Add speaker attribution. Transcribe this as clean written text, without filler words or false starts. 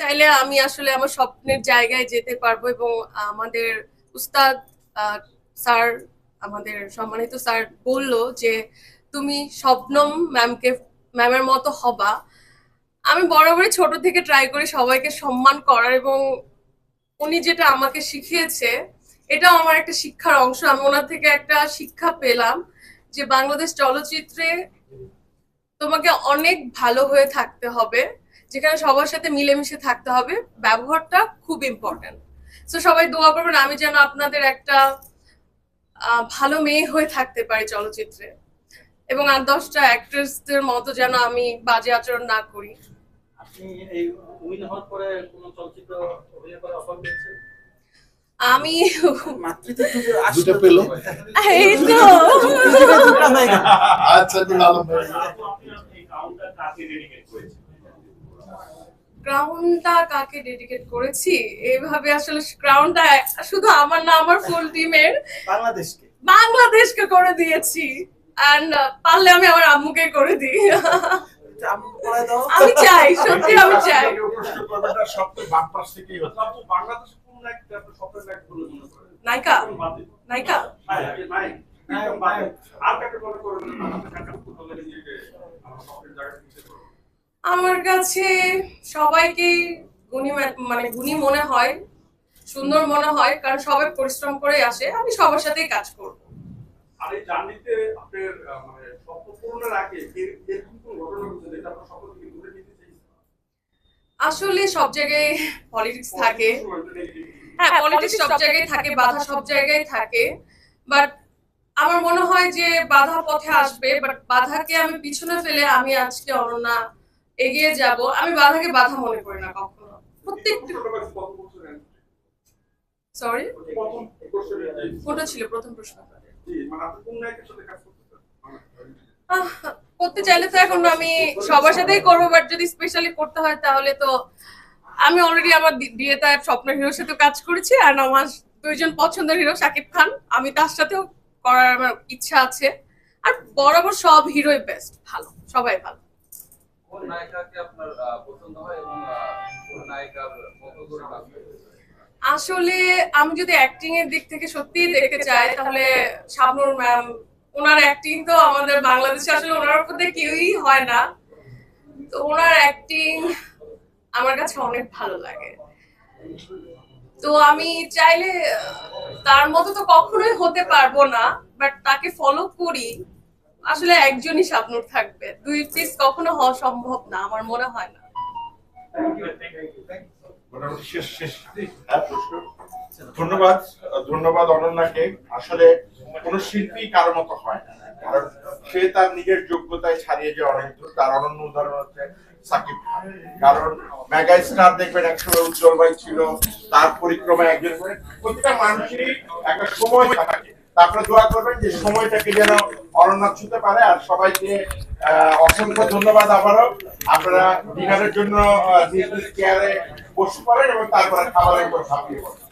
Speaker 1: চাইলে আমি আসলে আমার স্বপ্নের জায়গায় যেতে পারবো এবং আমাদের উস্তাদ স্যার, আমাদের সম্মানিত স্যার বললো যে তুমি শবনম ম্যামের মতো হবা। আমি বরাবরই ছোট থেকে ট্রাই করি সবাইকে সম্মান করার, এবং উনি যেটা আমাকে শিখিয়েছে এটাও আমার একটা শিক্ষার অংশ। আমি ওনার থেকে একটা শিক্ষা পেলাম যে বাংলাদেশ চলচ্চিত্রে তোমাকে অনেক ভালো হয়ে থাকতে হবে, যেখানে সবার সাথে মিলেমিশে থাকতে হবে, ব্যবহারটা খুব ইম্পর্টেন্ট। তো সবাই দোয়া করবেন আমি যেন আপনাদের একটা ভালো মেয়ে হয়ে থাকতে পারি চলচ্চিত্রে, এবং 8-10টা অ্যাক্ট্রেসদের মতো যেন আমি বাজে আচরণ না করি।
Speaker 2: আপনি এই উইন হওয়ার পরে কোন চলচ্চিত্র অভিনয় করার অফার পেয়েছেন?
Speaker 1: আমি
Speaker 3: দুটো পেল।
Speaker 1: এই তো
Speaker 3: আচ্ছা তাহলে
Speaker 1: ক্রাউনটা কাকে ডেডিকেট করেছি এইভাবে, আসলে ক্রাউনটা শুধু আমার না, আমার ফুল টিমের বাংলাদেশকে করে দিয়েছি। এন্ড পারলে আমি আমার আম্মুকে করে দিই। আমি চাই, সত্যি আমি চাই। নায়িকা নায়িকা আমার কাছে সবাইকে গুণী মানে গুণী মনে হয়, সুন্দর মনে হয়, কারণ সবাই পরিশ্রম করে আসে। আমি সবার সাথেই কাজ করব।
Speaker 4: আর এই জার্নিতে আপনার মানে স্বপ্ন পূরণের আগে এরকম কোন ঘটনা ঘটেছে যেটা আপনার স্বপ্ন থেকে দূরে নিতে চাইছেন?
Speaker 1: আসলে সব জায়গায় পলিটিক্স থাকে, হ্যাঁ পলিটিক্স সব জায়গায় থাকে, বাধা সব জায়গায় থাকে, বাট আমার মনে হয় যে বাধা পথে আসবে, বাট বাধাকে আমি পিছনে ফেলে আমি আজকে অনন্যা এগিয়ে যাব। আমি বাধাকে বাধা মনে করি না কখনো। প্রত্যেকটা সরি কোনটা ছিল প্রথম প্রশ্ন? করতে চাইলে তো এখন আমি সবার সাথেই করবো, বাট যদি স্পেশালি করতে হয় তাহলে তো আমি অলরেডি আমার বিয়েতে স্বপ্নের হিরোর সাথে কাজ করেছি, আর আমার দুইজন পছন্দের হিরো শাকিব খান, আমি তার সাথেও করার আমার ইচ্ছা আছে। আর বরাবর সব হিরোই বেস্ট, ভালো, সবাই ভালো।
Speaker 5: কোন নায়িকাকে আপনার পছন্দ হয় এবং কোন নায়িকার মতো করে কাজ করতে চান?
Speaker 1: আসলে আমি যদি অ্যাক্টিং এর দিক থেকে সত্যিই দেখতে চাই তাহলে শাবনূর ম্যাম, ওনার অ্যাক্টিং তো আমাদের বাংলাদেশে আসলে ওনার উপর দিয়ে কেউই হয় না, তো ওনার অ্যাক্টিং আমার কাছে অনেক ভালো লাগে। তো আমি চাইলে তার মতো তো কখনোই হতে পারবো না, বাট তাকে ফলো করি। আসলে একজনই শাবনূর থাকবে, দুই পিস কখনো হওয়া সম্ভব না, আমার মনে হয় না।
Speaker 3: মোটামুটি শেষ। ধন্যবাদ ধন্যবাদ অনন্যাকে। আসলে কোন শিল্পী কারো মতো হয় না, কারণ সে তার নিজের যোগ্যতায় ছাড়িয়ে যে অনেক দূর। তার অনন্য উদাহরণ হচ্ছে সাকিব খান। কারণ মেগা স্টার দেখবেন একসময় উজ্জ্বল ভাই ছিল, তার পরিক্রমায় একজন করে প্রতিটা মানুষেরই একটা সময় থাকে। তারপরে দোয়া করবেন যে সময়টাকে যেন অনন্যা ছুঁতে পারে। আর সবাইকে অসংখ্য ধন্যবাদ আবারও। আপনারা ডিনারের জন্য নিজ নিজ চেয়ারে বসতে পারেন এবং তারপরে খাবারের উপর ঝাঁপিয়ে পড়েন।